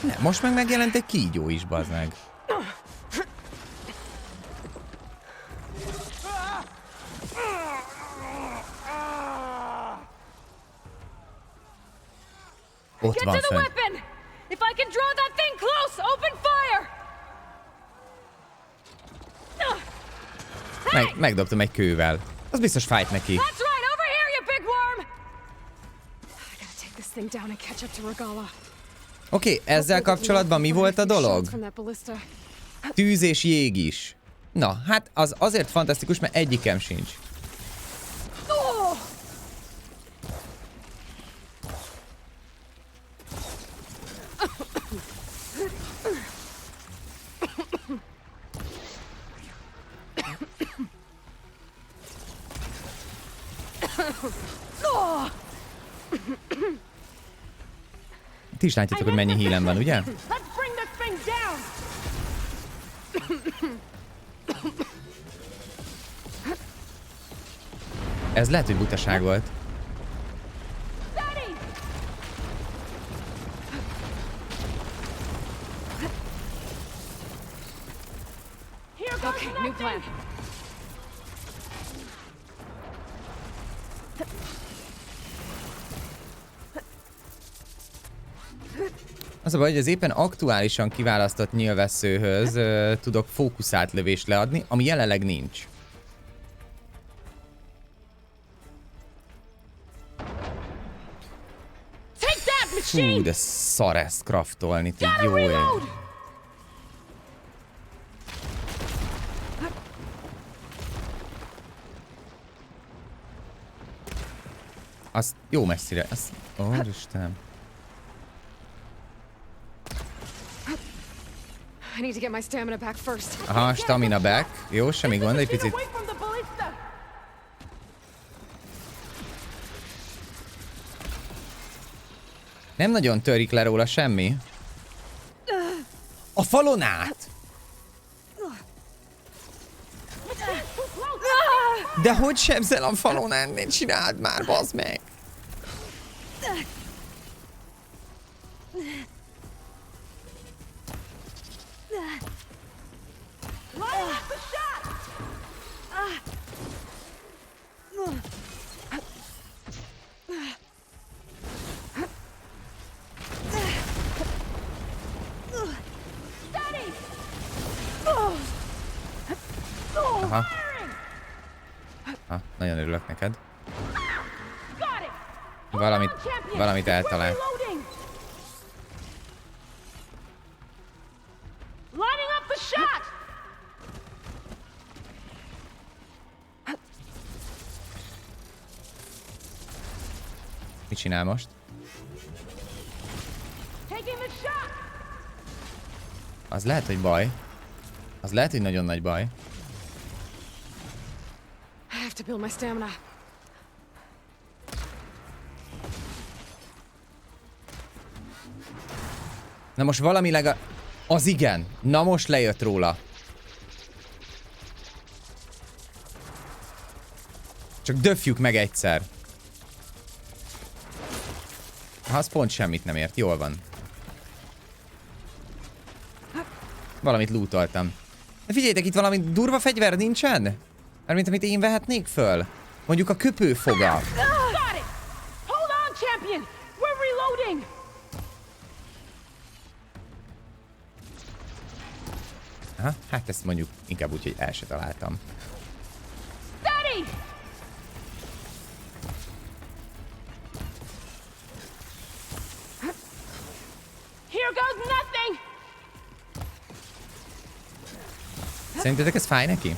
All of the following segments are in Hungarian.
Ne, most meg megjelent egy kígyó is, bazd meg. Ott van fent. Megdobtam egy kővel. Az biztos fájt neki. Oké, ezzel kapcsolatban mi volt a dolog? Tűz és jég is. Na, hát az azért fantasztikus, mert egyikem sincs. Ti is látjátok, hogy mennyi hílem van, ugye? Ez lehet, hogy butaság volt. Okay, new plan. Az a baj, hogy az éppen aktuálisan kiválasztott nyílvesszőhöz tudok fókuszált lövést leadni, ami jelenleg nincs. Fú, de szar ezt craftolni, te jó ég. Az jó messzire, az... Ó, Istenem. Aha, stamina back. Jó, semmi gond, egy picit. Nem nagyon törik le róla semmi. A falon át! De hogy sebzel a falon át? Ne csináld már, bazd meg! Aha. Ha, nagyon örülök neked. Valamit eltalált. Mit csinál most? Az lehet, hogy baj. Az lehet, hogy nagyon nagy baj. Na most valami Az igen. Na most lejött róla. Csak döfjük meg egyszer. Ha az pont semmit nem ért. Jól van. Valamit lootoltam. De figyeljetek, itt valami durva fegyver nincsen? Mármint amit én vehetnék föl? Mondjuk a köpőfoga. Aha, hát ezt mondjuk inkább úgy, hogy el se találtam. Szerintetek ez fáj neki?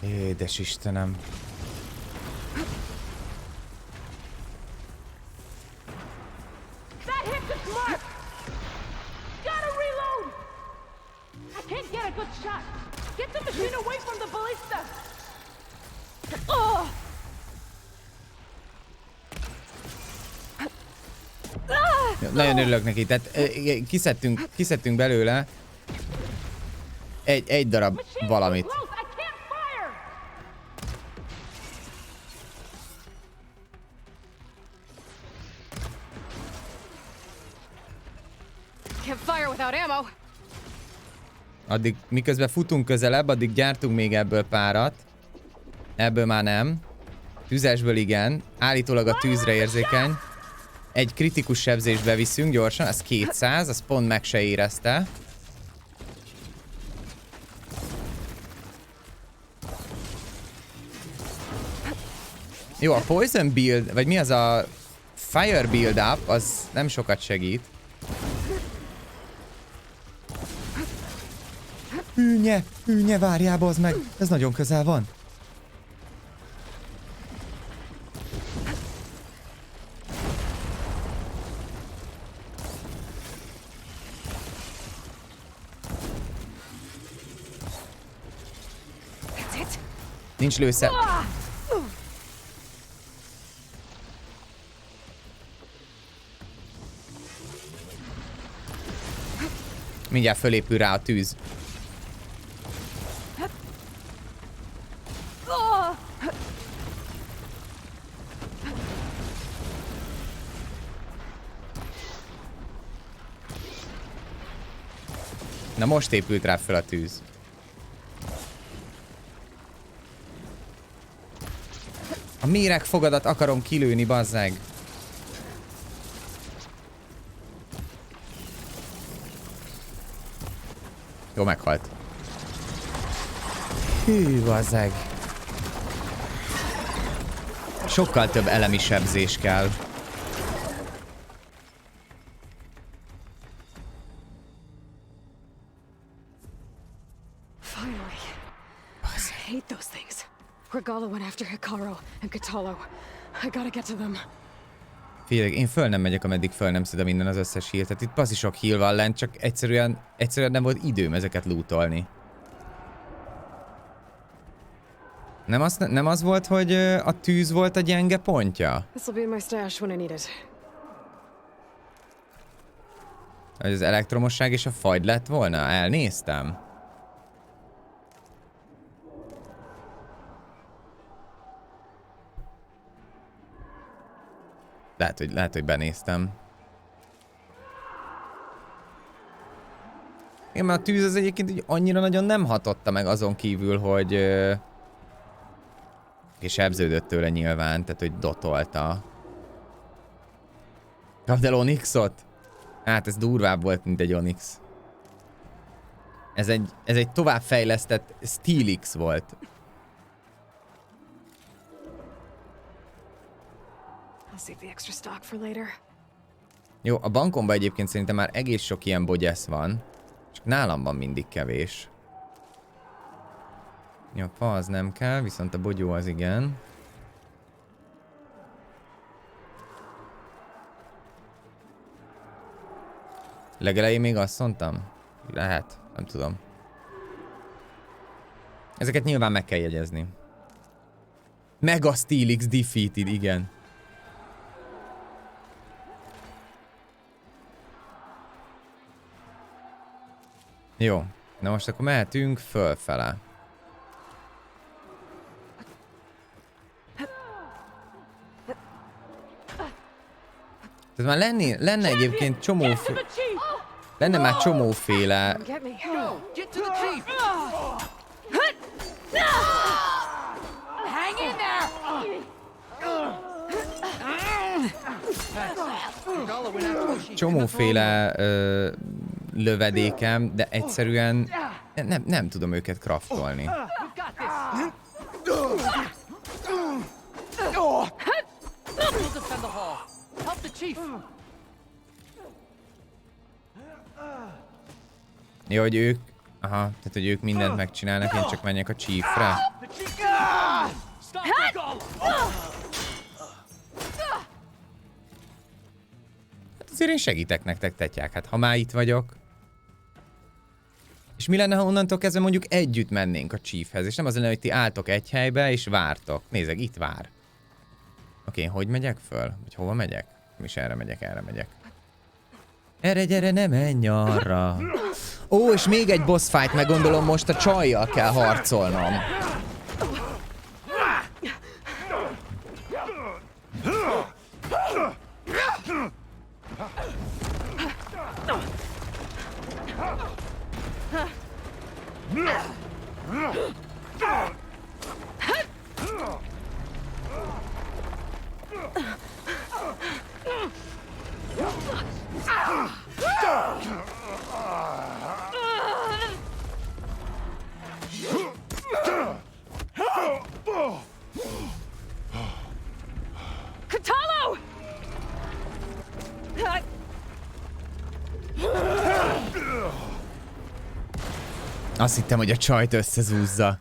Édes Istenem. Nagyon örülök neki, tehát kiszedtünk belőle egy darab valamit. can't fire without ammo. Addig miközben futunk közelebb, addig gyártunk még ebből párat. Ebből már nem. Tüzesből igen. Állítólag a tűzre érzékeny. Egy kritikus sebzést beviszünk gyorsan, az 200, az pont meg se érezte. Jó, a poison build, vagy mi az a fire build up, az nem sokat segít. Hűnye, várjál, bazd meg, ez nagyon közel van. Nincs lőszer. Mindjárt fölépül rá a tűz. Na most épült rá fel a tűz. A méregfogadat akarom kilőni, bazzeg. Jó, meghalt. Hű, bazzeg. Sokkal több elemi sebzés kell. Regala went after Hikaru and Katalo. I gotta get to them. Figyelj, én föl nem megyek, ameddig föl nem szedem innen az összes heal. Tehát itt bazi sok heal van lent, csak egyszerűen nem volt időm ezeket lootolni. Nem az volt, hogy a tűz volt a gyenge pontja? This'll be in my stash when I need it. Hogy az elektromosság és a fagy lett volna? Elnéztem. Lehet, hogy benéztem. Igen, mert a tűz az egyébként így annyira nagyon nem hatotta meg azon kívül, hogy... és sebződött tőle nyilván, tehát hogy dotolta. Kapd el Onyxot? Hát ez durvább volt, mint egy Onyx. Ez egy továbbfejlesztett Steelix volt. Jó, a bankomban egyébként szerintem már egész sok ilyen bogyesz van. Csak nálam van mindig kevés. Jó, a fa az nem kell, viszont a bogyó az igen. Legelején még azt mondtam? Lehet, nem tudom. Ezeket nyilván meg kell jegyezni. Mega Steelix defeated, igen. Jó, na most akkor mehetünk fölfele. Tehát már lenne egyébként csomóféle... Lenne már csomóféle... Csomóféle lövedékem, de egyszerűen nem tudom őket craftolni. Jó, hogy ők... Aha, tehát hogy ők mindent megcsinálnak, én csak menjek a chiefre. Hát azért én segítek nektek, tetyák, hát ha már itt vagyok. És mi lenne, ha onnantól kezdve mondjuk együtt mennénk a chiefhez, és nem az lenne, hogy ti álltok egy helybe, és vártok. Nézzek, itt vár. Oké, hogy megyek föl? Vagy hova megyek? Nem is erre megyek, erre megyek. Erre gyere, ne menj arra. Ó, és még egy boss fight, meg gondolom most a csajjal kell harcolnom. Katalo! Azt hittem, hogy a csajt összezúzza.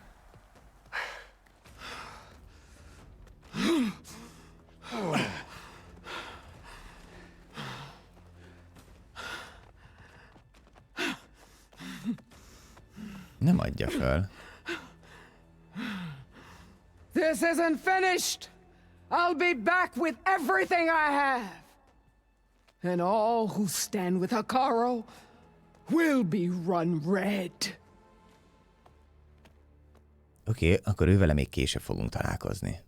Nem adja föl. This isn't finished! I'll be back with everything I have! And all who stand with Hikaru will be run red. Oké, akkor ővele még később fogunk találkozni.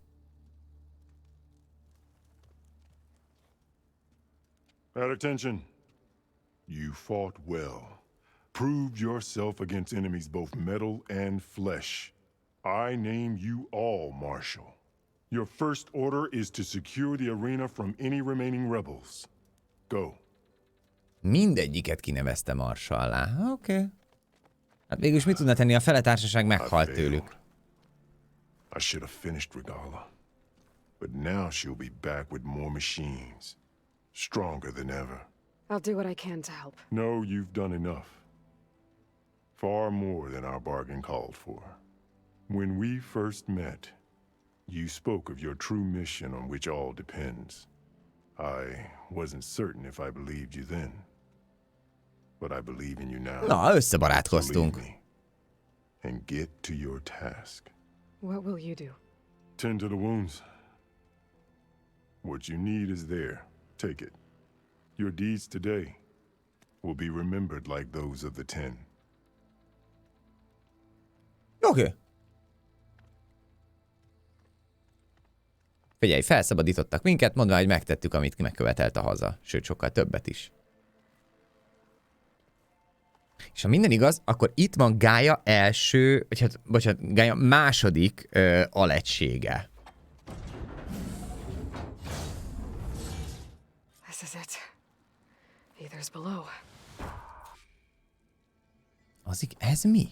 At attention. You fought well. Proved yourself against enemies both metal and flesh. I name you all Marshal. Your first order is to secure the arena from any remaining rebels. Go. Mindegyiket kinevezte marsalá. Oké. Hát végülis mit tudna tenni? A fele társaság meghalt tőlük. I should have finished Regala. But now she'll be back with more machines. Stronger than ever. I'll do what I can to help. No, you've done enough. Far more than our bargain called for. When we first met, you spoke of your true mission on which all depends. I wasn't certain if I believed you then. But I believe in you now. Na, összebarátkoztunk. Believe me. And get to your task. What will you do? Tend to the wounds. What you need is there. Take it. Your deeds today will be remembered like those of the 10. Oké. Figyelj, felszabadítottak minket, mondva, hogy megtettük, amit megkövetelt a haza. Sőt, sokkal többet is. És ha minden igaz, akkor itt van Gaia első, vagy hát, bocsánat, Gaia második alegysége. This is it. Either's below. Ez mi?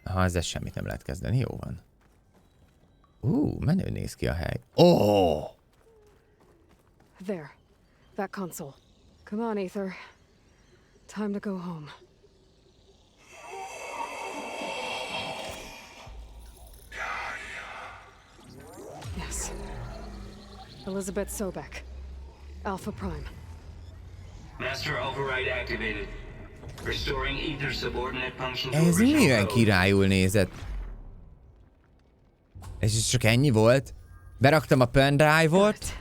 Ha ezzel semmit nem lehet kezdeni, jó van. Menő néz ki a hely. There. That console. Come on, Aether. Time to go home. Yes. Elizabeth Sobek. Alpha Prime. Master override activated. Restoring ether subordinate function to Ez original milyen code. királyul nézett? Ez csak ennyi volt? Beraktam a pendrive-ot.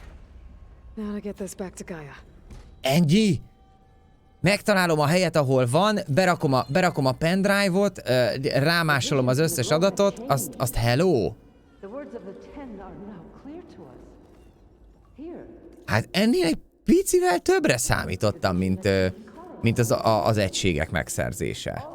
Now to get this back to Gaia. Ennyi? Megtalálom a helyet, ahol van, berakom a pendrive-ot, rámásolom az összes adatot, azt hello? Hát ennél egy picivel többre számítottam, mint az egységek megszerzése.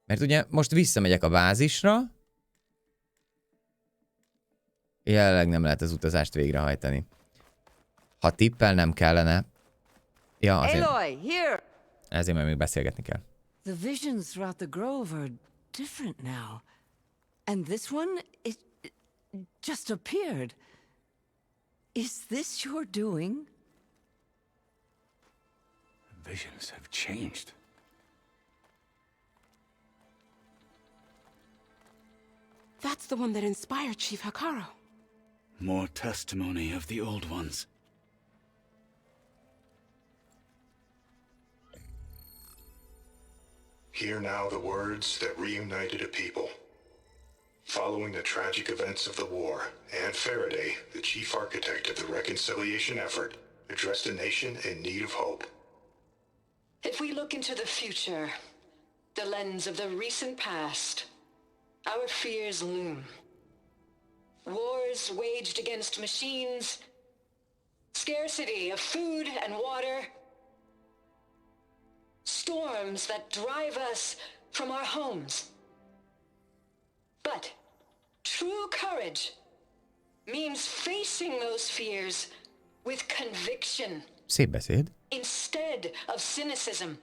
Mert ugye most visszamegyek a bázisra. Jelenleg nem lehet az utazást végrehajtani. Ha tippelnem kellene... Ja, azért... Aloy, here! Ezért majd még beszélgetni kell. The visions throughout the grove are different now. And this one, it just appeared. Is this your doing? The visions have changed. That's the one that inspired Chief Hikaru. More testimony of the old ones. Hear now the words that reunited a people. Following the tragic events of the war, Anne Faraday, the chief architect of the reconciliation effort, addressed a nation in need of hope. If we look into the future, the lens of the recent past, our fears loom. wars waged against machines, scarcity of food and water, storms that drive us from our homes. But true courage means facing those fears with conviction. Szép beszéd. Instead of cynicism.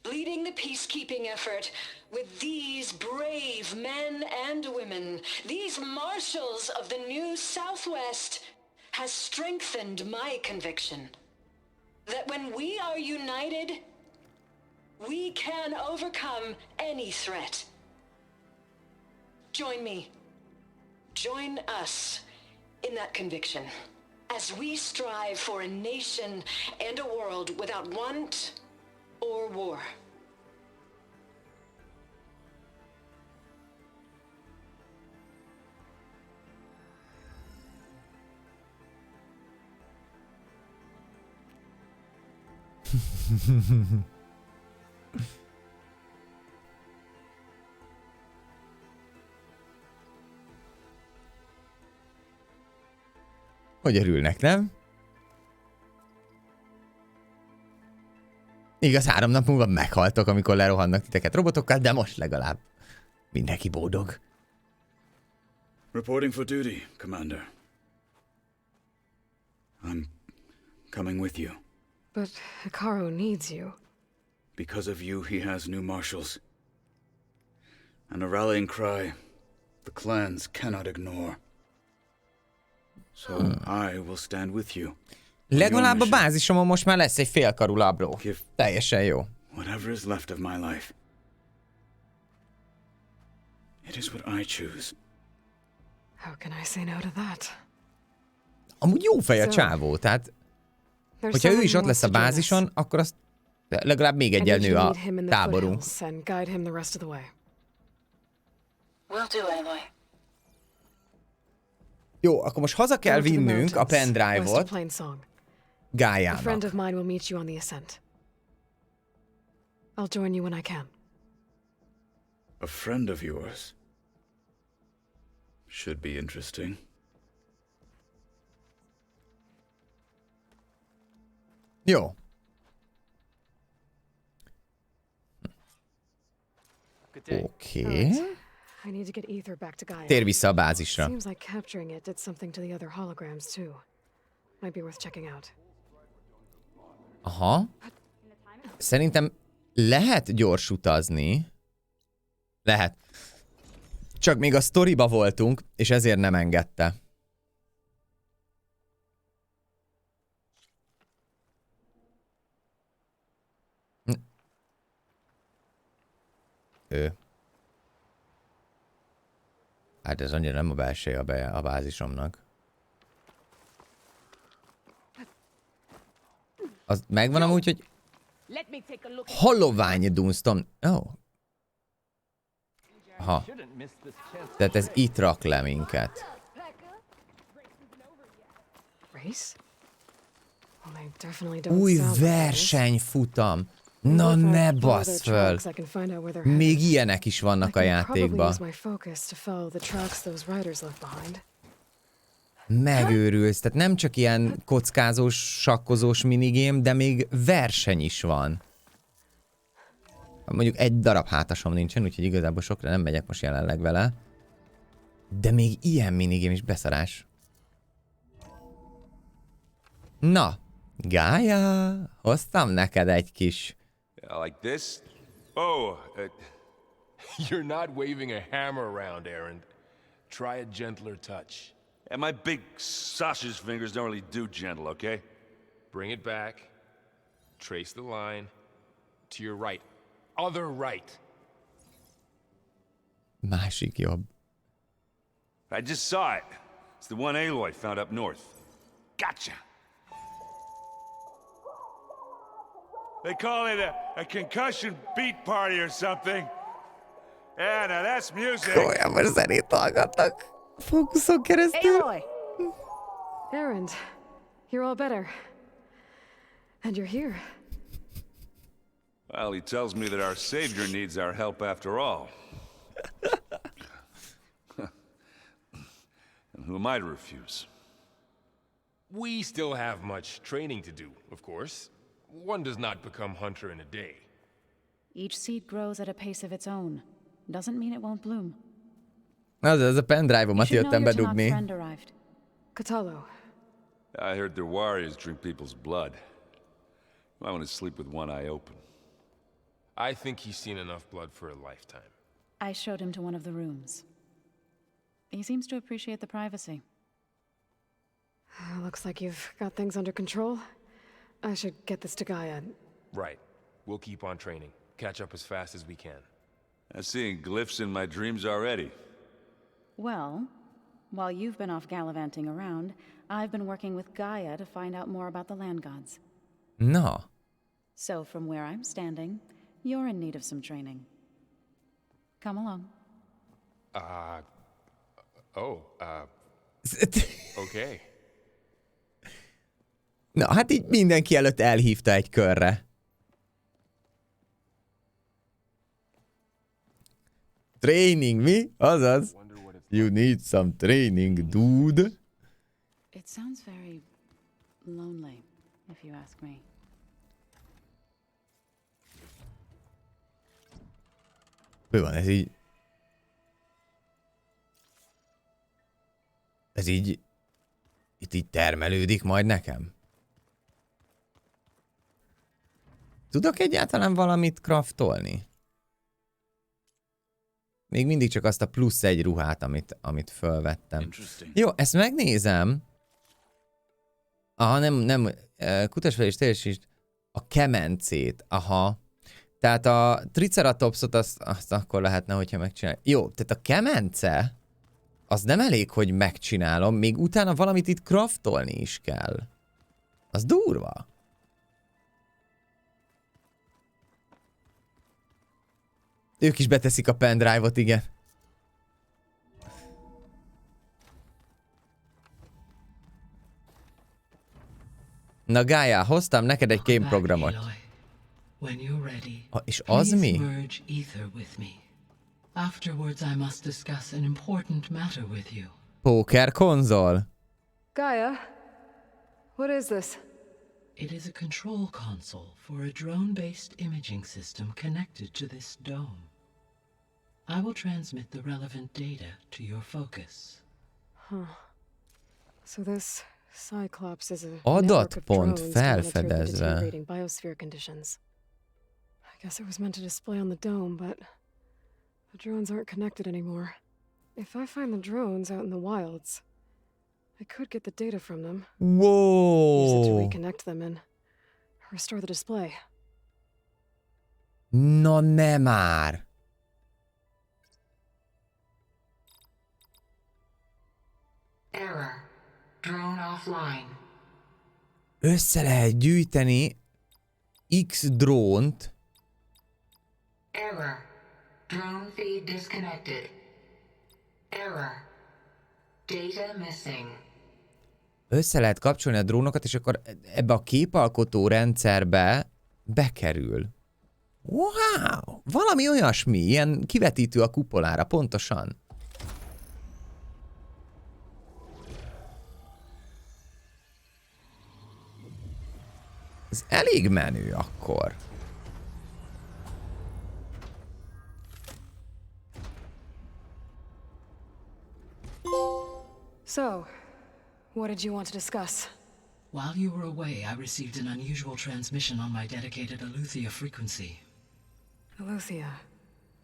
Leading the peacekeeping effort with these brave men and women, these marshals of the new Southwest, has strengthened my conviction that when we are united, we can overcome any threat. Join me. Join us in that conviction as we strive for a nation and a world without want or war. Hogy örülnek, nem? Igaz, 3 nap múlva meghaltok, amikor lerohannak titeket robotokkal, de most legalább mindenki boldog. Reporting for duty, Commander. I'm coming with you. But Hikaru needs you. Because of you, he has new marshals. And a rallying cry the clans cannot ignore. So I will stand with you. Legalább a bázisomon most már lesz egy félkarú labró. Teljesen jó. Whatever is left of my life. It is what I choose. How can I say no to that? Amúgy jó fej a csávó, tehát hogyha ő is ott lesz a bázison, akkor azt legalább még egyel nő a táborunk. Jó, akkor most haza kell vinnünk a pendrive-ot Gályának. A friend of mine will meet you on the ascent. I'll join you when I can. A friend of yours should be interesting. Jó. Oké. I need to get ether back to Gaia. Tér vissza a bázisra. Seems like capturing it did something to the other holograms too. Might be worth checking out. Aha. Szerintem lehet gyors utazni. Lehet. Csak még a sztoriba voltunk, és ezért nem engedte. Ő. Hát ez annyira nem a belseje a bázisomnak. Az megvan amúgy, hogy halovány Dunston. Oh. Aha. Tehát ez itt rak le minket. Új versenyfutam. Na ne bassz föl! Még ilyenek is vannak a játékban. Megőrülsz, tehát nem csak ilyen kockázós, sakkozós minigame, de még verseny is van. Mondjuk egy darab hátasom nincsen, úgyhogy igazából sokra nem megyek most jelenleg vele. De még ilyen minigame is beszarás. Na, Gaia, hoztam neked egy kis... Like this? Oh, you're not waving a hammer around, Aaron. Try a gentler touch. And my big sausage fingers don't really do gentle, okay? Bring it back. Trace the line. To your right. Other right. Másik jobb. I just saw it. It's the one Aloy found up north. Gotcha! They call it a concussion beat party or something. Yeah, now that's music. Olyan most zenét hallgattak. Fókuszon keresztül. Aloy! Aaron, you're all better. And you're here. Well, he tells me that our savior needs our help after all. Who am I to refuse? We still have much training to do, of course. One does not become hunter in a day. Each seed grows at a pace of its own. Doesn't mean it won't bloom. Ez a pendrive-omat jöttem bedugni. Friend arrived. Katalo. I heard their warriors drink people's blood. I want to sleep with one eye open. I think he's seen enough blood for a lifetime. I showed him to one of the rooms. He seems to appreciate the privacy. Looks like you've got things under control. I should get this to Gaia. Right. We'll keep on training. Catch up as fast as we can. I'm seeing glyphs in my dreams already. Well, while you've been off gallivanting around, I've been working with Gaia to find out more about the land gods. No. So from where I'm standing, you're in need of some training. Come along. Okay. Na, hát így mindenki előtt elhívta egy körre. Training, mi? Azaz. You need some training, dude. It sounds very lonely, if you ask me. Mi van, ez így... Ez így... Itt így termelődik majd nekem? Tudok egyáltalán valamit craftolni? Még mindig csak azt a plusz egy ruhát, amit fölvettem. Jó, ezt megnézem. Aha, nem. Kutasfelés teljesítsd a kemencét. Aha. Tehát a triceratopsot azt akkor lehetne, hogyha megcsinálja. Jó, tehát a kemence az nem elég, hogy megcsinálom, még utána valamit itt craftolni is kell. Az durva. Ők is beteszik a pendrive-ot, igen. Na Gaia, hoztam neked egy kémprogramot. És az mi? Póker konzol. Gaia, what is this? It is a control console for a drone-based imaging system connected to this dome. I will transmit the relevant data to your focus. Huh. So this Cyclops is a Adatpont felfedezve. deteriorating biosphere conditions. I guess it was meant to display on the dome, but the drones aren't connected anymore. If I find the drones out in the wilds, I could get the data from them. Whoa! Use it to reconnect them and restore the display. No ne már! Error. Drone offline. Össze lehet gyűjteni X drónt. Error. Drone feed disconnected. Error. Data missing. Össze lehet kapcsolni a drónokat, és akkor ebbe a képalkotó rendszerbe bekerül. Wow! Valami olyasmi, ilyen kivetítő a kupolára, pontosan. Ez elég menő akkor. So, what did you want to discuss? While you were away, I received an unusual transmission on my dedicated Eleuthia frequency. Eleuthia.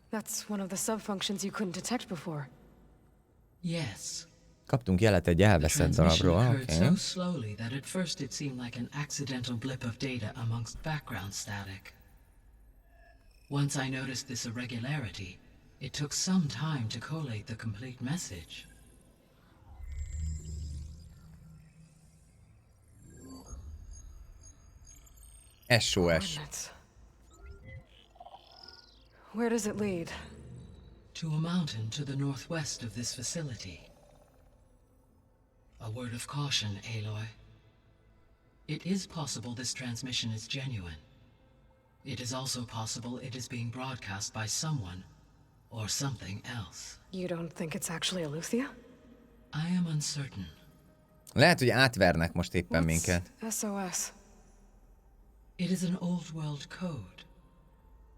That's one of the subfunctions you couldn't detect before. Yes. Kaptunk jelet egy elveszett darabról. Okay. So slowly that at first it seemed like an accidental blip of data amongst background static. Once I noticed this irregularity, it took some time to collate the complete message. SOS. Where does it lead? To a mountain to the northwest of this facility. A word of caution, Aloy. It is possible this transmission is genuine. It is also possible it is being broadcast by someone or something else. You don't think it's actually Eleuthia? I am uncertain. Lehet, hogy átvernek most éppen minket. SOS. It is an old world code.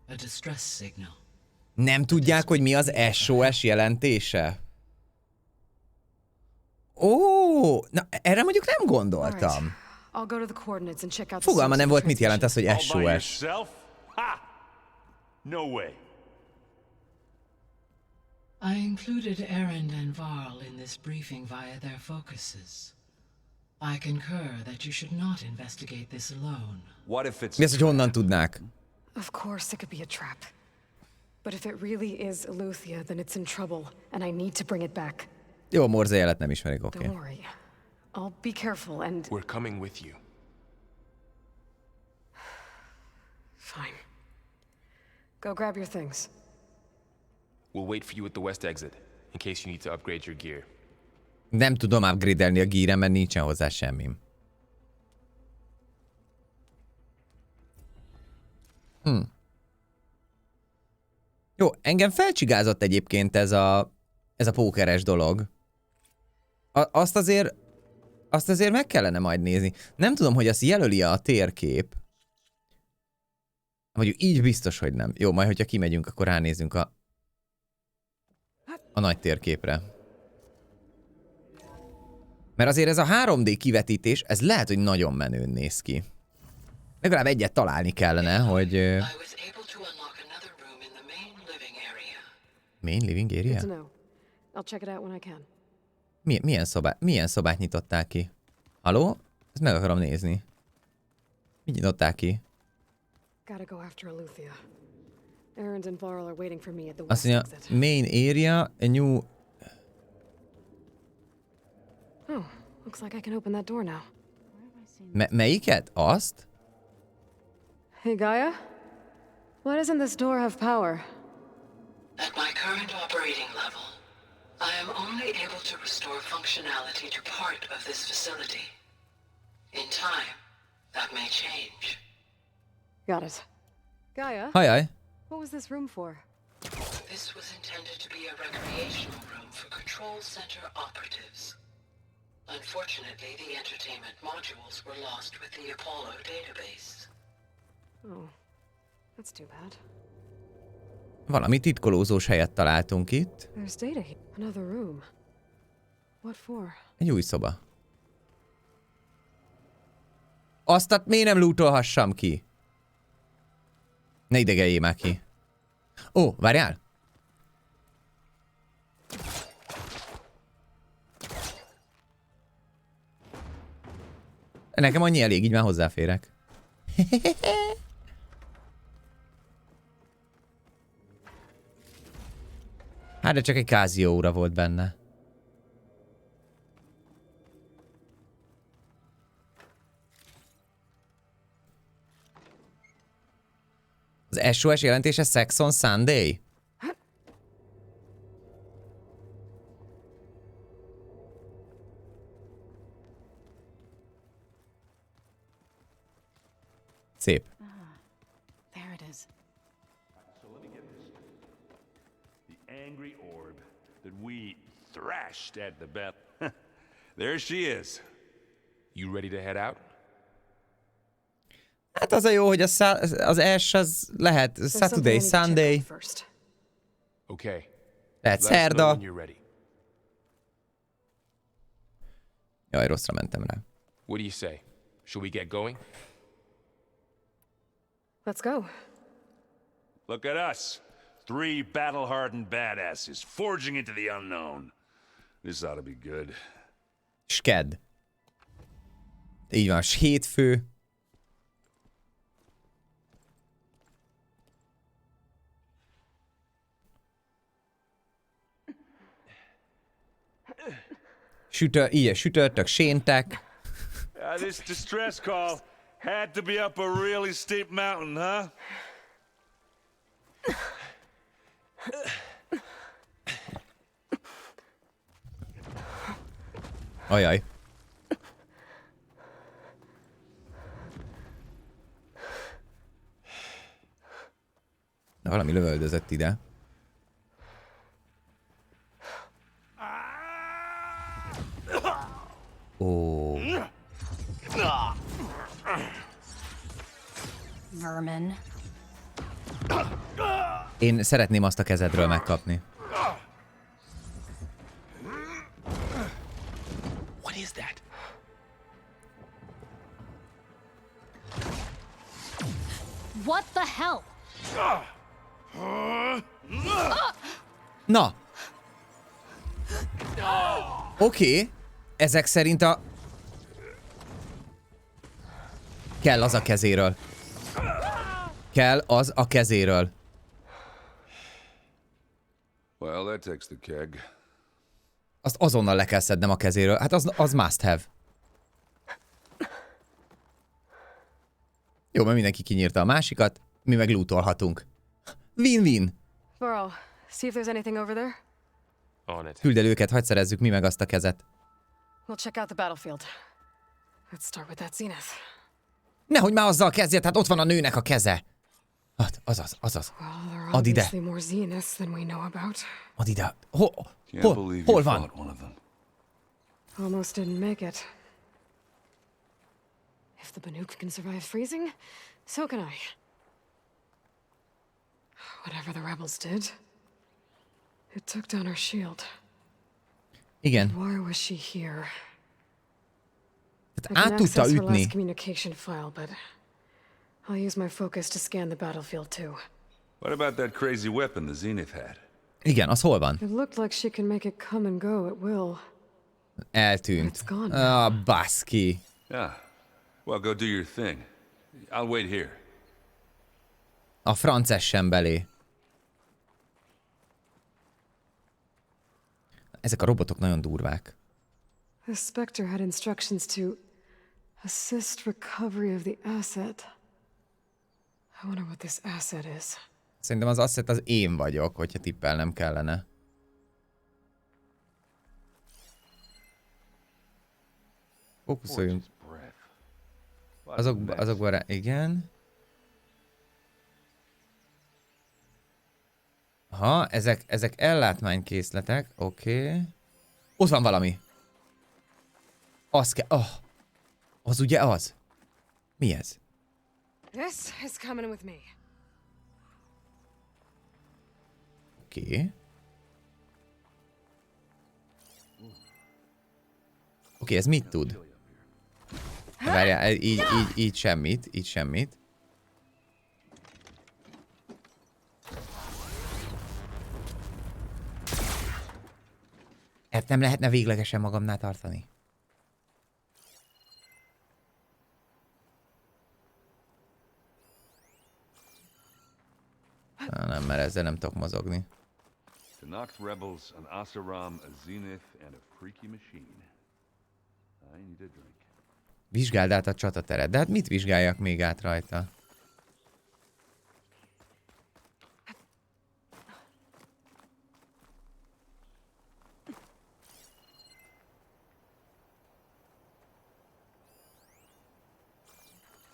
A distress signal. Nem tudják, hogy mi az SOS jelentése? Ó, na erre mondjuk nem gondoltam. I'll go to the coordinates and check out. Fogalma nem volt, mit jelent az, hogy SOS. No way. I included Erend and Varl in this briefing via their focuses. I concur that you should not investigate this alone. What if it's... Mi az, hogy honnan tudnák? Of course, it could be a trap. But if it really is Eleuthia, then it's in trouble, and I need to bring it back. Jó, Morze jelet nem ismerik, oké. Don't worry. I'll be careful and... We're coming with you. Fine. Go grab your things. We'll wait for you at the west exit, in case you need to upgrade your gear. Nem tudom upgrade-elni a gírem, mert nincsen hozzá semmim. Jó, engem felcsigázott egyébként ez a pókeres dolog. Azt azért meg kellene majd nézni. Nem tudom, hogy azt jelöli a térkép. Vagy így biztos, hogy nem. Jó, majd hogyha kimegyünk, akkor ránézünk a nagy térképre. Mert azért ez a 3D kivetítés, ez lehet, hogy nagyon menőn néz ki. Legalább egyet találni kellene, hogy... Main living area? Milyen szobát nyitották ki? Haló? Ezt meg akarom nézni. Mit nyitották ki? Azt mondja, main area, a new... Oh, looks like I can open that door now. Melyiket? Azt? Hey, Gaia? Why doesn't this door have power? At my current operating level, I am only able to restore functionality to part of this facility. In time, that may change. Got it. Gaia? Hi. What was this room for? This was intended to be a recreational room for control center operatives. Unfortunately, the entertainment modules were lost with the Apollo database. Oh, that's too bad. Valami titkolózós helyet találtunk itt. There's data here. Another room. What for? Egy új szoba. Aztán miért nem lootolhassam ki? Ne idegeljél már ki. Ó, várjál! Nekem annyi elég, így már hozzáférek. Hát de csak egy Casio óra volt benne. Az SOS jelentése Sex on Sunday? Szép. There it is. So let me get this. The angry orb that we thrashed at the Beth. There she is. You ready to head out? Hát az a jó, hogy az Ash az lehet Saturday, Sunday. Okay. Lehet szerda. Jaj, rosszra mentem rá. What do you say? Should we get going? Let's go. Look at us. 3 battle-hardened badasses forging into the unknown. This ought to be good. Sked. Így van, hétfő. Sütörtök, séntek. This distress call had to be up a really steep mountain, huh? Ajaj. Na, valami lövöldözött ide. Ó. Vermin. Én szeretném azt a kezedről megkapni. What is that? What the hell? Na! Oké. Ezek szerint a... Kell az a kezéről. Kell az a kezéről. Well, that takes the keg. Azt azonnal le kell szednem a kezéről. Hát az must have. Jó, mert mindenki kinyírta a másikat, mi meg lootolhatunk. Win-win. Burrow, see if there's anything over there. On it. Küld el őket, hadd szerezzük mi meg azt a kezet. We'll check out the battlefield. Let's start with that zenith. Nehogy már azzal kezdjed, hát ott van a nőnek a keze. Hát, azaz. Well, there are Add ide. obviously more zeniths than we know about. Add ide. Can't believe Hol you van? fought one of them. Almost didn't make it. If the Banuk can survive freezing, so can I. Whatever the rebels did, it took down her shield. Igen. Why was she here? Tehát át tudta her ütni. last communication file, but I'll use my focus to scan the battlefield too. What about that crazy weapon the Zenith had? Igen, az hol van? It looked like she can make it come and go at will. Eltűnt. It's gone now. Ah, baszki. Yeah. Well, go do your thing. I'll wait here. A franc essen belé. Ezek a robotok nagyon durvák. The Spectre had instructions to assist recovery of the asset. I wonder what this asset is. Szerintem az asset az én vagyok, hogyha tippelnem kellene. Fókuszoljunk. Azokban rá... Igen. Aha, ezek ellátmánykészletek. Oké. Ott van valami. Az kell... Oh. Az ugye az? Mi ez? This is coming with me. Oké. Oké, ez mit tud? Várjál, így semmit, így semmit. Hát nem lehetne véglegesen magamnál tartani. Nem, mert ezzel nem tudok mozogni. The Nox rebels, an Asaram, a Zenith, and a freaky machine. I need a drink. Vizsgáld át a csatateret. De hát mit vizsgáljak még át rajta?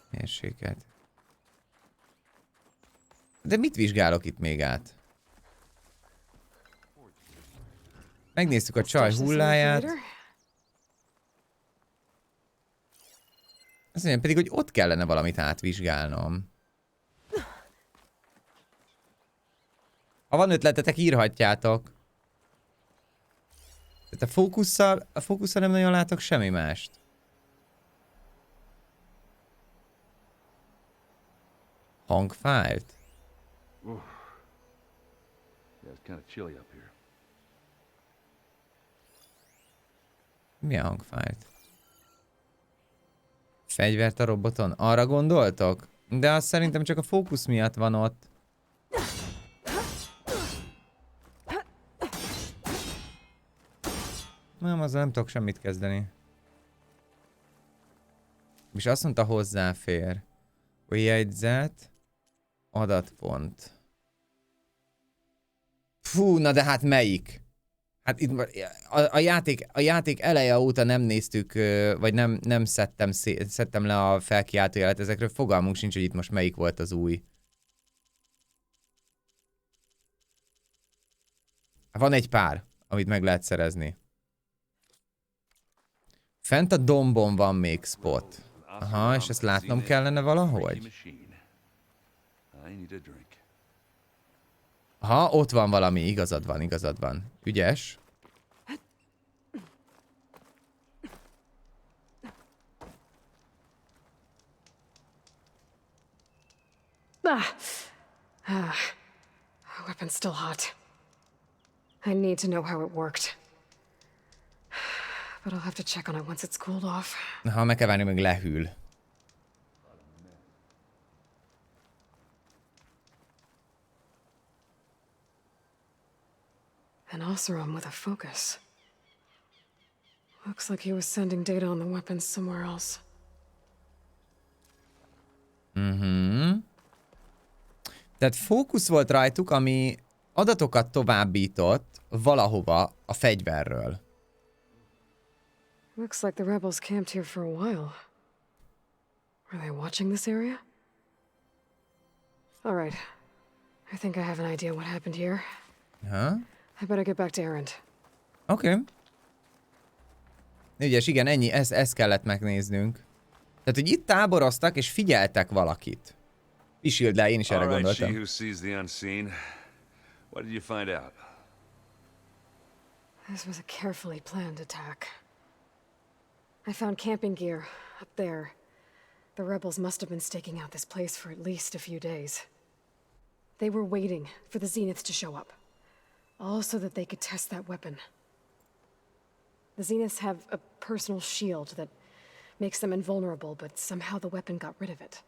Mérséket. De mit vizsgálok itt még át? Megnéztük a csaj hulláját. Azt mondjam pedig, hogy ott kellene valamit átvizsgálnom. Ha van ötletetek, írhatjátok. Tehát a fókusszal nem nagyon látok semmi mást. Hangfájlt? Yeah, it's kind of chilly up here. Milyen hangfájlt? Fegyvert a roboton? Arra gondoltok? De az szerintem csak a fókusz miatt van ott. Nem, azzal nem tudok semmit kezdeni. És azt mondta, hozzáfér. Új jegyzet. Adatpont. Fú, na de hát melyik? Hát itt a játék eleje óta nem néztük, vagy nem szedtem le a felkiáltójelet ezekről. Fogalmunk sincs, hogy itt most melyik volt az új. Van egy pár, amit meg lehet szerezni. Fent a dombon van még spot. Aha, és ezt látnom kellene valahogy? Aha, ott van valami, igazad van. Ügyes. Weapon's still hot. I need to know how it worked. But I'll have to check on it once it's cooled off. Aha, meg kell várni, meg lehűl. An Oseram with a focus. Looks like he was sending data on the weapons somewhere else. Tehát fókusz volt rajtuk, ami adatokat továbbított valahova a fegyverről. Looks like the rebels camped here for a while. Were they watching this area? All right. I think I have an idea what happened here. I better get back to Erend. Oké. Ügyes, igen, ennyi, ezt kellett megnéznünk. Tehát, hogy itt táboroztak és figyeltek valakit. Pisild le, én is erre gondoltam. She who sees the unseen. What did you find out? This was a carefully planned attack. I found camping gear up there. The rebels must have been staking out this place for at least a few days. They were waiting for the Zeniths to show up. All so that they could test that weapon. The Zeniths have a personal shield that makes them invulnerable, but somehow the weapon got rid of it.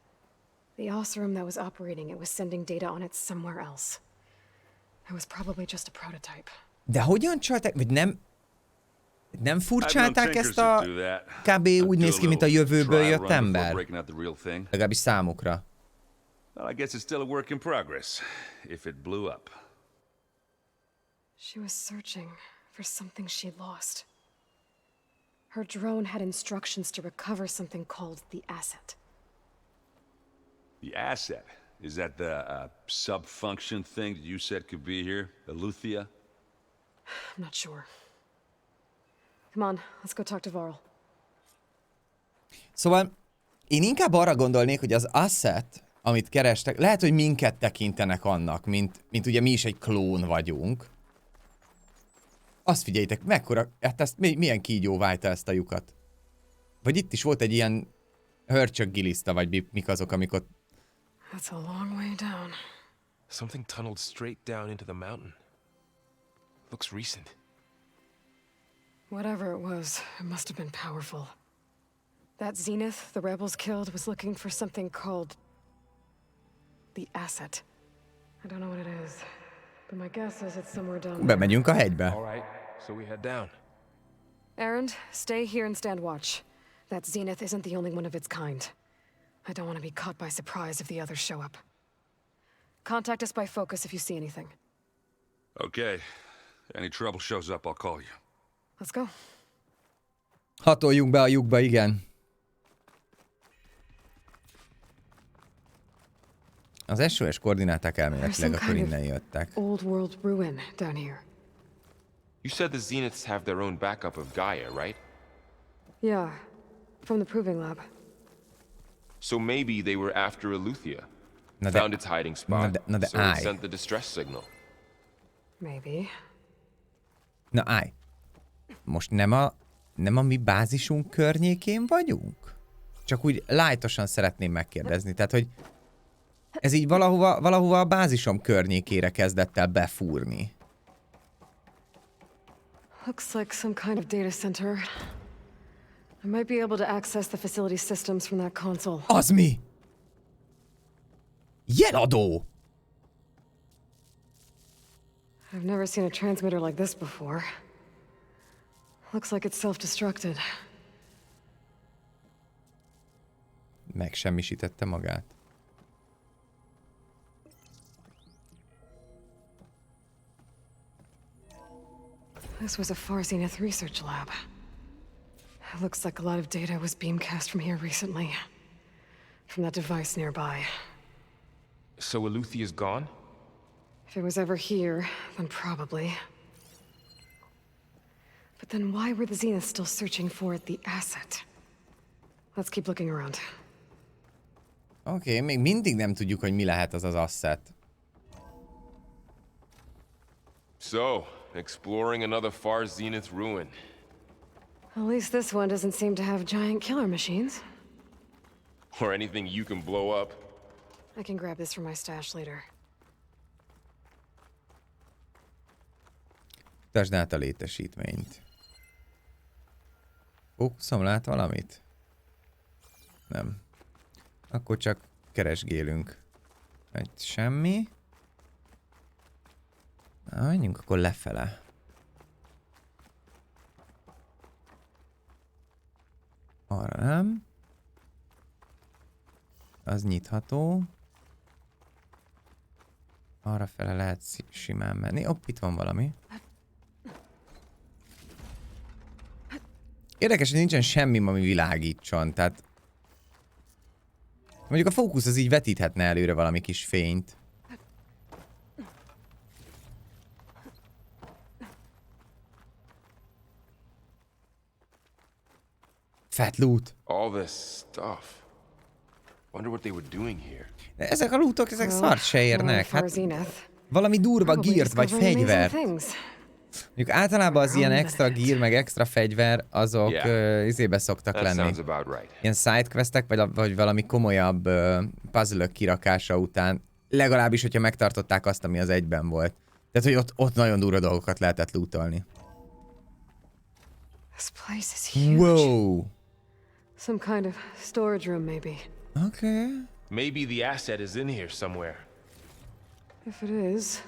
The Oseram that was operating it was sending data on it somewhere else. It was probably just a prototype. De hogyan csalták? Vagy nem furcsálták ezt a... Kb. Úgy néz ki, mint a jövőből jött ember. Legalábbis számukra. Well, I guess it's still a work in progress, if it blew up. She was searching for something she'd lost. Her drone had instructions to recover something called the asset. The asset? Is that the sub-function thing that you said could be here? Eleuthia? I'm not sure. Come on, let's go talk to Varl. Szóval én inkább arra gondolnék, hogy az asset, amit kerestek, lehet, hogy minket tekintenek annak, mint ugye mi is egy klón vagyunk. Azt figyeljétek, mekkora, hát ezt milyen kígyó vájta ezt a lyukat. Vagy itt is volt egy ilyen hörcsöggiliszta, vagy mik azok, amik ott... That's a long way down. Something tunneled straight down into the mountain. Looks recent. Whatever it was, it must have been powerful. That Zenith the rebels killed was looking for something called... the asset. I don't know what it is, but my guess is it's somewhere down there. Bemegyünk a hegybe. All right, so we head down. Erend, stay here and stand watch. That Zenith isn't the only one of its kind. I don't want to be caught by surprise if the others show up. Contact us by focus if you see anything. Okay. Any trouble shows up, I'll call you. Let's go. Hatoljunk be a lyukba, igen. Az SOS koordináták elméletileg akkor innen jöttek. Old world ruin down here. You said the Zeniths have their own backup of Gaia, right? Yeah, from the proving lab. So maybe they were after Eleuthia. Found its hiding spot, so it sent the distress signal. Maybe. Na állj. Most nem a mi bázisunk környékén vagyunk? Csak úgy lájtosan szeretném megkérdezni. Tehát, hogy ez így valahova a bázisom környékére kezdett el befúrni. Looks like some kind of data center. I might be able to access the facility systems from that console. Az mi? Jeladó! I've never seen a transmitter like this before. Looks like it's self-destructed. Megsemmisítette magát. This was a Far Zenith research lab. It looks like a lot of data was beamcast from here recently. From that device nearby. So Eleuthia's gone? If it was ever here, then probably. But then why were the Zeniths still searching for the asset? Let's keep looking around. Oké, még mindig nem tudjuk, hogy mi lehet az az asset. So, exploring another far Zenith ruin. At least this one doesn't seem to have giant killer machines. Or anything you can blow up. I can grab this from my stash later. Utasd át a létesítményt. Fókuszom, lát valamit? Nem. Akkor csak keresgélünk. Egy semmi. Na, menjünk akkor lefele. Arra nem. Az nyitható. Arra fele lehet simán menni. Hopp, itt van valami. Érdekes, hogy nincsen semmi, ami világítson, tehát... Mondjuk a fókusz az így vetíthetne előre valami kis fényt. Fat loot. All this stuff. Wonder what they were doing here. De ezek a lootok, ezek szart se érnek. Hát valami durva gírt vagy fegyvert. Mondjuk általában az ilyen extra gear, meg extra fegyver, azok izébe szoktak lenni. Ilyen sidequestek, vagy valami komolyabb puzzle-ök kirakása után. Legalábbis, hogyha megtartották azt, ami az egyben volt. Tehát, hogy ott nagyon durva dolgokat lehetett lootolni. This place is huge. Wow. Some kind of storage room, maybe. Okay. Maybe the asset is in here somewhere. If it is,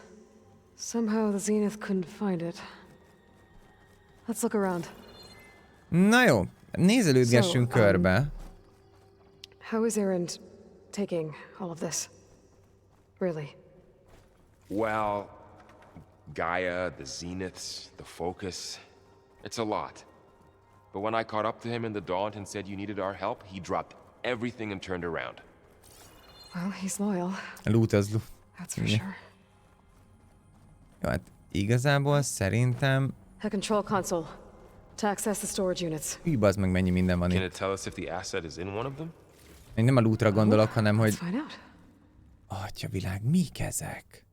somehow the Zenith couldn't find it. Let's look around. Na jó, nézelődgessünk körbe. How is Erend taking all of this? Really? Well, Gaia, the Zeniths, the Focus, it's a lot. But when I caught up to him in the Daunt and said you needed our help, he dropped everything and turned around. Well, he's loyal. Loot az loot. That's for sure. Jó, hát igazából szerintem... A control console. To access the storage units. Hű, bazd meg, mennyi minden van Can itt. it tell us if the asset is in one of them? Én nem a lootra gondolok, hanem hogy... Find out. Atyavilág, mik ezek?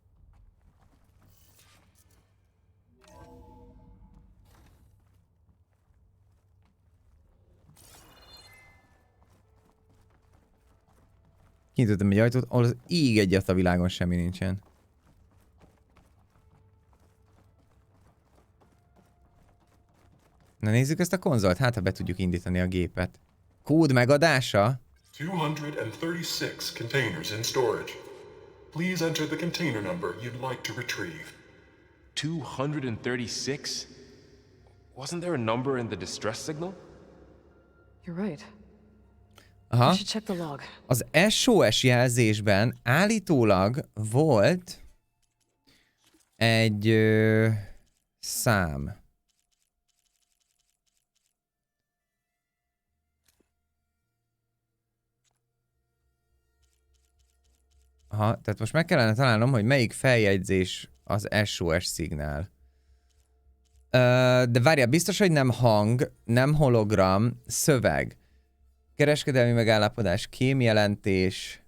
Kinyitottam egy ajtót, ahol az ég egyet a világon semmi nincsen. Na nézzük ezt a konzolt, hát ha be tudjuk indítani a gépet. Kód megadása? 236 containers in storage. Please enter the container number you'd like to retrieve. 236? Wasn't there a number in the distress signal? You're right. Aha. Check the log. Az SOS jelzésben állítólag volt egy szám. Aha, tehát most meg kellene találnom, hogy melyik feljegyzés az SOS szignál. De várjál, biztos, hogy nem hang, nem hologram, szöveg. Kereskedelmi megállapodás, kémjelentés,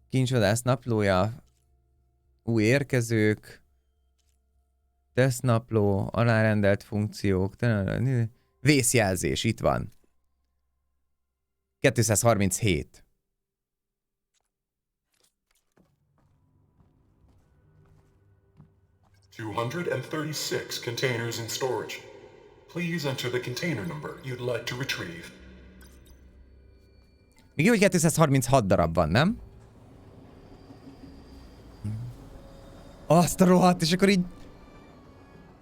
kincsvadász naplója, új érkezők, tesztnapló, alárendelt funkciók, vészjelzés, itt van. 237. "236 containers in storage. Please enter the container number you'd like to retrieve." Még jó, hogy 236 darab van, nem? Azt a rohadt, és akkor így...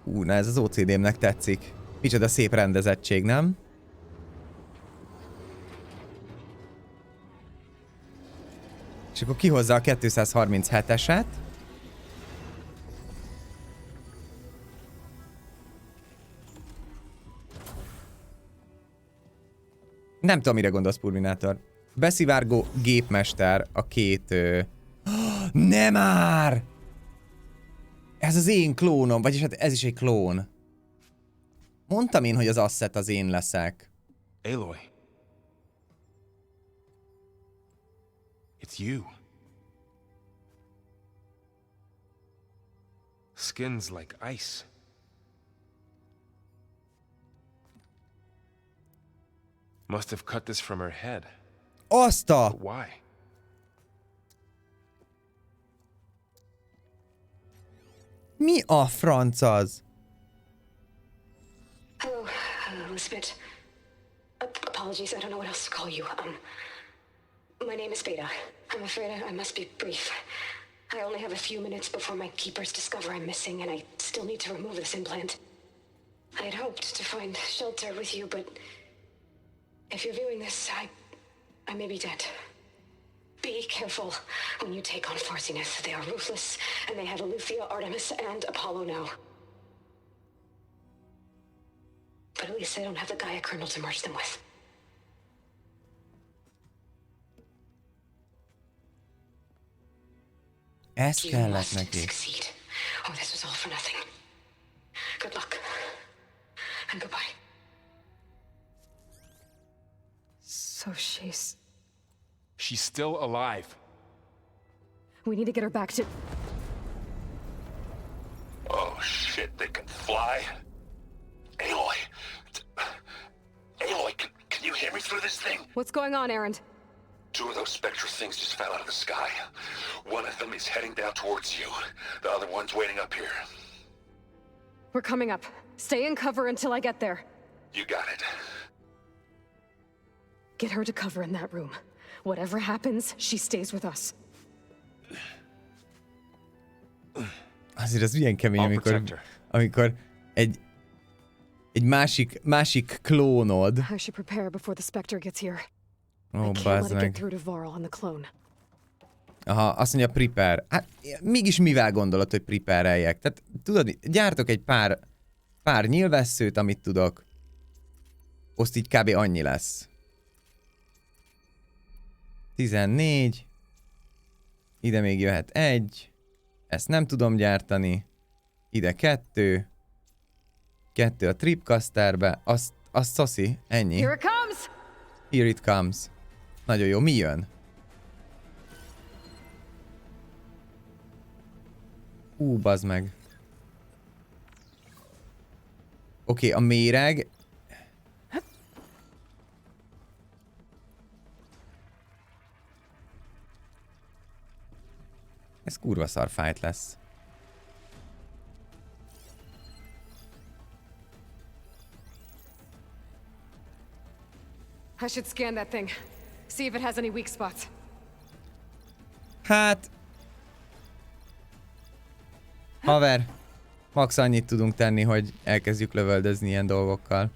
na ez az OCD-mnek tetszik. Micsoda szép rendezettség, nem? És akkor kihozza a 237-eset. Nem tudom, mire gondolsz, Purminátor. Beszivárgó gépmester a két... Nem már! Ez az én klónom, vagyis hát ez is egy klón. Mondtam én, hogy az asset az én leszek. Aloy. It's you. Skin's like ice. Must have cut this from her head. Azt a... But why? Mi a franc az? Hello, Elizabeth. Apologies, I don't know what else to call you. My name is Beta. I'm afraid I must be brief. I only have a few minutes before my keepers discover I'm missing, and I still need to remove this implant. I had hoped to find shelter with you, but if you're viewing this, I may be dead. Be careful when you take on Farsiness. They are ruthless, and they have Eleuthia, Artemis, and Apollo now. But at least they don't have the Gaia kernel to merge them with. Ez kellett neki. Succeed. Oh, this was all for nothing. Good luck. And goodbye. So she's... She's still alive. We need to get her back to... Oh shit, they can fly? Aloy! Aloy, can you hear me through this thing? What's going on, Erend? 2 of those spectral things just fell out of the sky. One of them is heading down towards you. The other one's waiting up here. We're coming up. Stay in cover until I get there. You got it. Get her to cover in that room. Whatever happens, she stays with us. Azért az milyen kemény, amikor egy másik klónod. I should prepare before the Spectre gets here. Ó, bazd meg. Aha, azt mondja prepare. Hát mégis mivel gondolod, hogy prepare-eljek? Tehát tudod, gyártok egy pár nyilvesszőt, amit tudok. Azt így kb. Annyi lesz. 14. Ide még jöhet 1. Ezt nem tudom gyártani. Ide 2. 2 a tripcasterbe. Azt szoszi. Ennyi. Here it comes! Here it comes. Nagyon jó. Mi jön? Bazd meg. Oké, a méreg. Ez kurva szar fight lesz. I should scan that thing. See if it has any weak spots. Hát... Haver, max annyit tudunk tenni, hogy elkezdjük lövöldözni ilyen dolgokkal.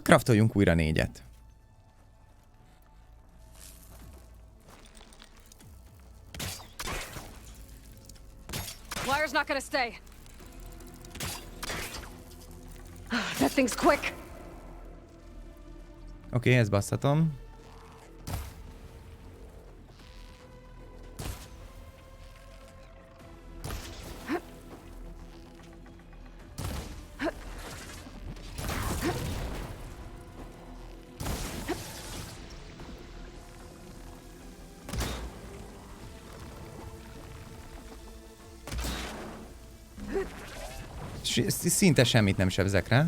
Craftoljunk újra 4-et. Wire's not gonna stay. That thing's quick. Oké, ezt basszatom. Szinte semmit nem sebzek rá.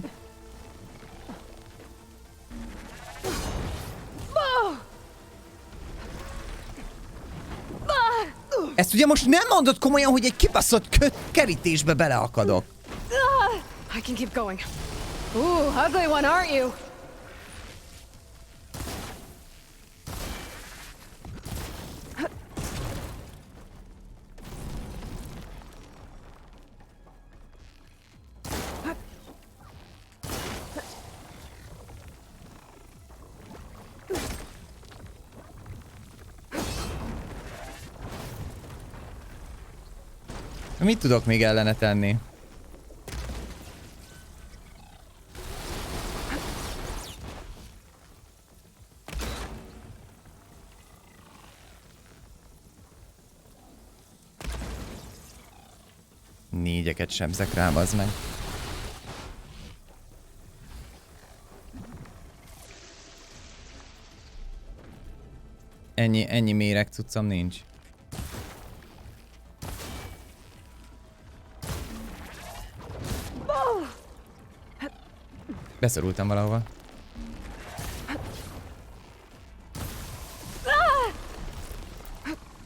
Ezt ugye most nem mondod komolyan, hogy egy kibaszott kerítésbe beleakadok. I can keep going. Ooh, ugly one, aren't you? Mit tudok még ellene tenni? Négyeket sebzek rá, bazd meg. Ennyi méreg cuccam nincs. Beszorultam valahova.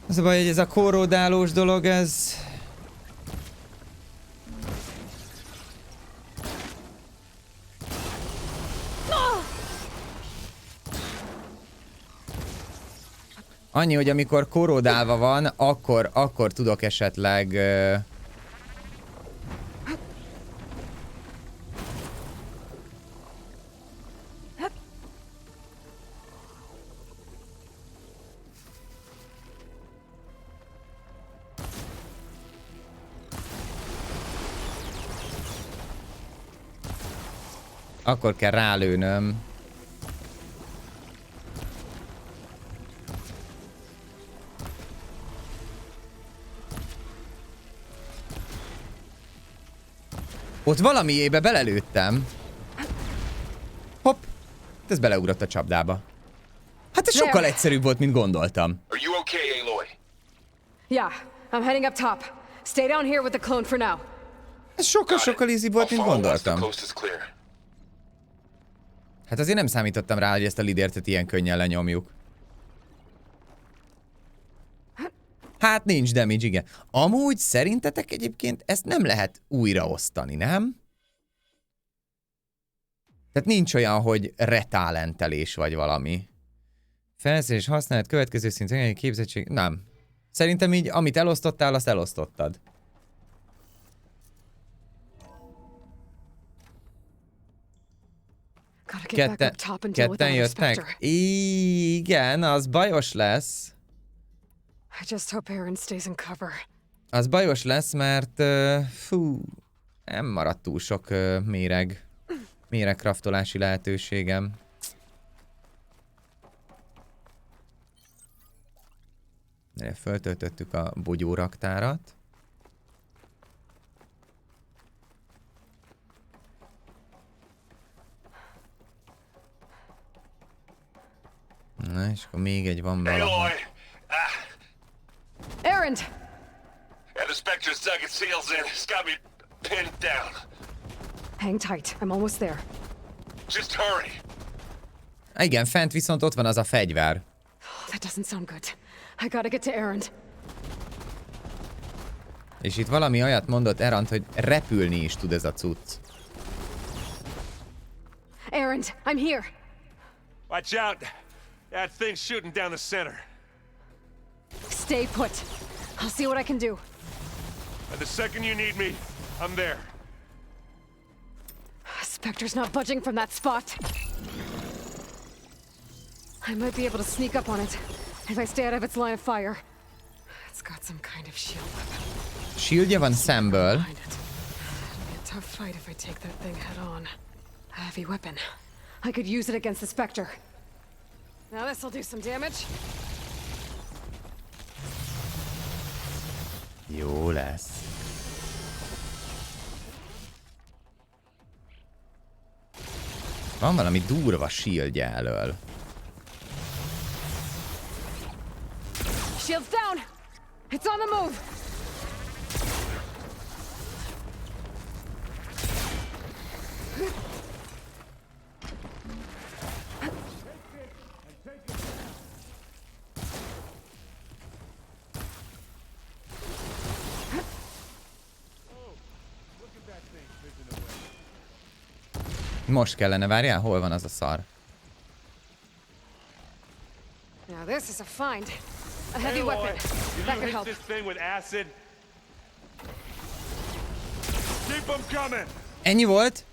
Az a baj, hogy ez a korrodálós dolog, ez... Annyi, hogy amikor korrodálva van, akkor tudok esetleg... Akkor kell rálőnöm. Ott valamiébe belelőttem. Hopp! Ez beleugrott a csapdába. Hát ez sokkal egyszerűbb volt, mint gondoltam. Are you okay, Aloy? Yeah, I'm heading up top. Stay down here with the clone for now. Ez sokkal easy volt, mint gondoltam. Hát azért nem számítottam rá, hogy ezt a lidértet ilyen könnyen lenyomjuk. Hát nincs damage, igen. Amúgy szerintetek egyébként ezt nem lehet újraosztani, nem? Tehát nincs olyan, hogy retálentelés vagy valami. Felszerelés használat, következő szint, képzettség... Nem. Szerintem így, amit elosztottál, azt elosztottad. Ketten jöttek? Igen, az bajos lesz. Az bajos lesz, mert fú, nem maradt túl sok méregkraftolási lehetőségem. Föltöltöttük a bogyóraktárat. Na, és akkor még egy van valahol. Erend! And the Spectre's dug its heels in. It's got me pinned down. Hang tight. I'm almost there. Just hurry. Igen, fent viszont ott van az a fegyver. That doesn't sound good. I gotta get to Erend. És itt valami olyat mondott Erend, hogy repülni is tud ez a cucc. Erend, I'm here. Watch out. That thing's shooting down the center. Stay put. I'll see what I can do. And the second you need me, I'm there. Spectre's not budging from that spot. I might be able to sneak up on it if I stay out of its line of fire. It's got some kind of shield weapon. Shieldja van szemből. It'll be a tough fight if I take that thing head on. A heavy weapon. I could use it against the Spectre. Now this'll do some damage. Jó lesz. Van valami durva shieldje elől. Shield's down! It's on the move! Most kellene, várjál, hol van az a szar? Now this is a find. A heavy weapon. That could help. This thing with acid. Keep them coming. Ennyi volt?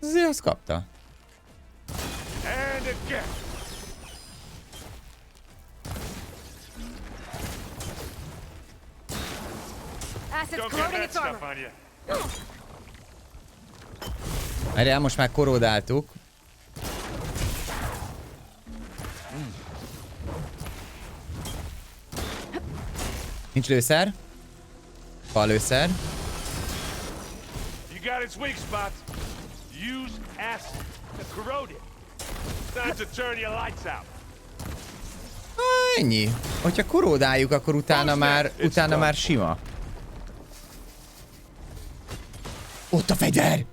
Azért azt kapta. And again. acid's corroding its armor. Erre most már korodáltuk. Nincs lőszer. Van lőszer. You got its weak spots. Use acid to corrode it. Time to turn your lights out. Ennyi. Hogyha korodáljuk, akkor utána már sima. Ott a fegyver!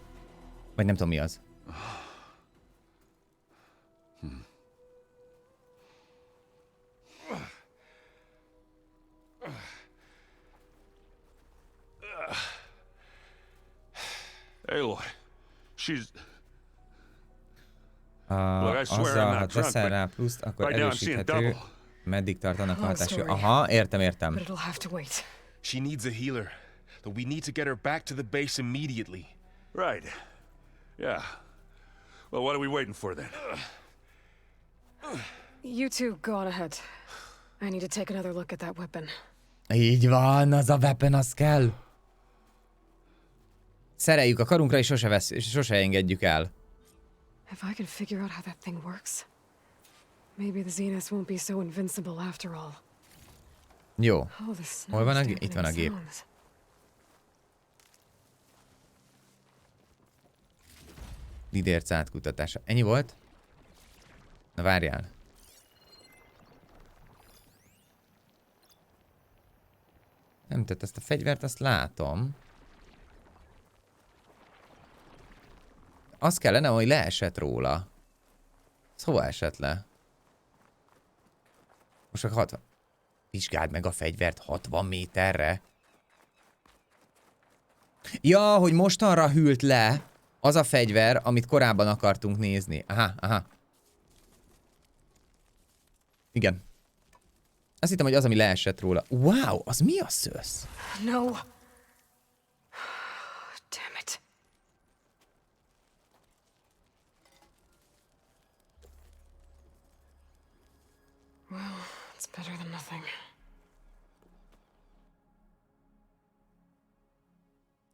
Vagy nem tudom mi az. Aloy, she's... Azzal, ha teszel rá pluszt, akkor erősíthető. Meddig tart annak a hatású? Aha, értem. She needs a healer, but we need to get her back to the base immediately. Right. Yeah. Well, what are we waiting for then? You two go on ahead. I need to take another look at that weapon. Így van, az a weapon, az kell. Szereljük a karunkra, és sose engedjük el. If I can figure out how that thing works, maybe the Zeniths won't be so invincible after all. Jó. Hol van a gép? Itt van a gép. Lidérc átkutatása. Ennyi volt? Na várjál. Nem, tehát ezt a fegyvert, azt látom. Az kellene, hogy leesett róla. Ez hova esett le? Most csak 60. Vizsgáld meg a fegyvert 60 méterre. Ja, hogy mostanra hűlt le az a fegyver, amit korábban akartunk nézni. Aha. Igen. Azt hittem, hogy az, ami leesett róla. Wow, az mi a szösz? No. Damn it. Well, it's better than nothing.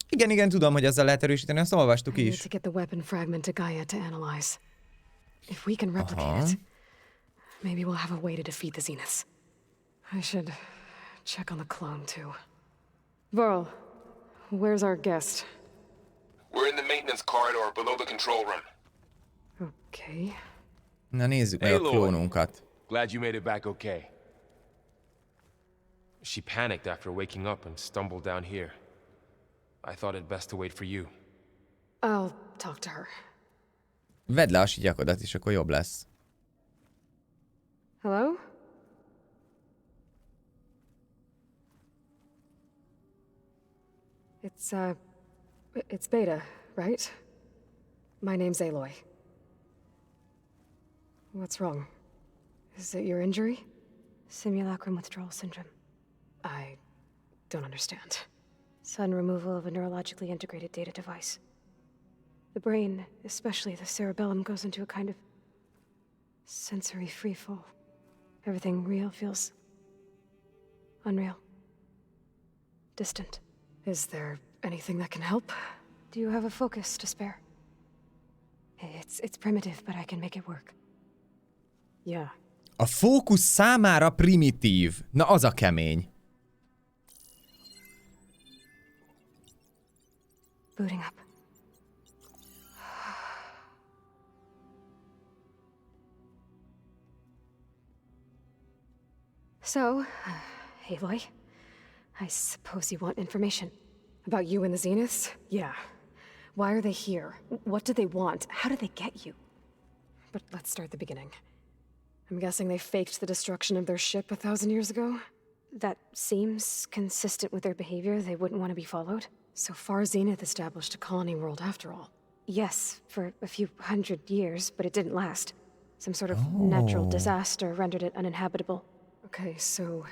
Igen, tudom, hogy azzal lehet erősíteni, azt olvastuk I need is. to get the weapon fragment to Gaia to analyze. If we can replicate it, maybe we'll have a way to defeat the Zeniths. I should check on the clone too. Varl, where's our guest? We're in the maintenance corridor below the control room. Okay. Na nézzük meg a klónunkat. Glad you made it back okay. She panicked after waking up and stumbled down here. I thought it best to wait for you. I'll talk to her. Vedd le a sityakodat, és akkor jobb lesz. Hello? It's Beta, right? My name's Aloy. What's wrong? Is it your injury? Simulacrum withdrawal syndrome. I don't understand. Sudden removal of a neurologically integrated data device. The brain, especially the cerebellum, goes into a kind of sensory freefall. Everything real feels unreal. Distant. Is there anything that can help? Do you have a focus to spare? It's primitive, but I can make it work. Yeah. A fókusz számára primitív. Na az a kemény. Booting up. So, Aloy, I suppose you want information. About you and the Zeniths? Yeah. Why are they here? What do they want? How did they get you? But let's start at the beginning. I'm guessing they faked the destruction of their ship 1,000 years ago? That seems consistent with their behavior. They wouldn't want to be followed. So far, Zenith established a colony world after all. Yes, for a few hundred years, but it didn't last. Some sort of natural disaster rendered it uninhabitable. Okay, so...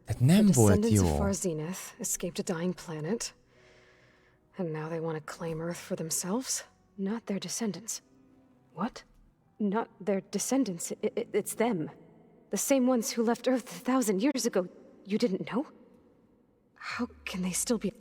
Hát nem the volt descendants jó. of Far Zenith escaped a dying planet, and now they want to claim Earth for themselves? Not their descendants. What? Not their descendants. It's them. The same ones who left Earth 1,000 years ago. You didn't know? How can they still be...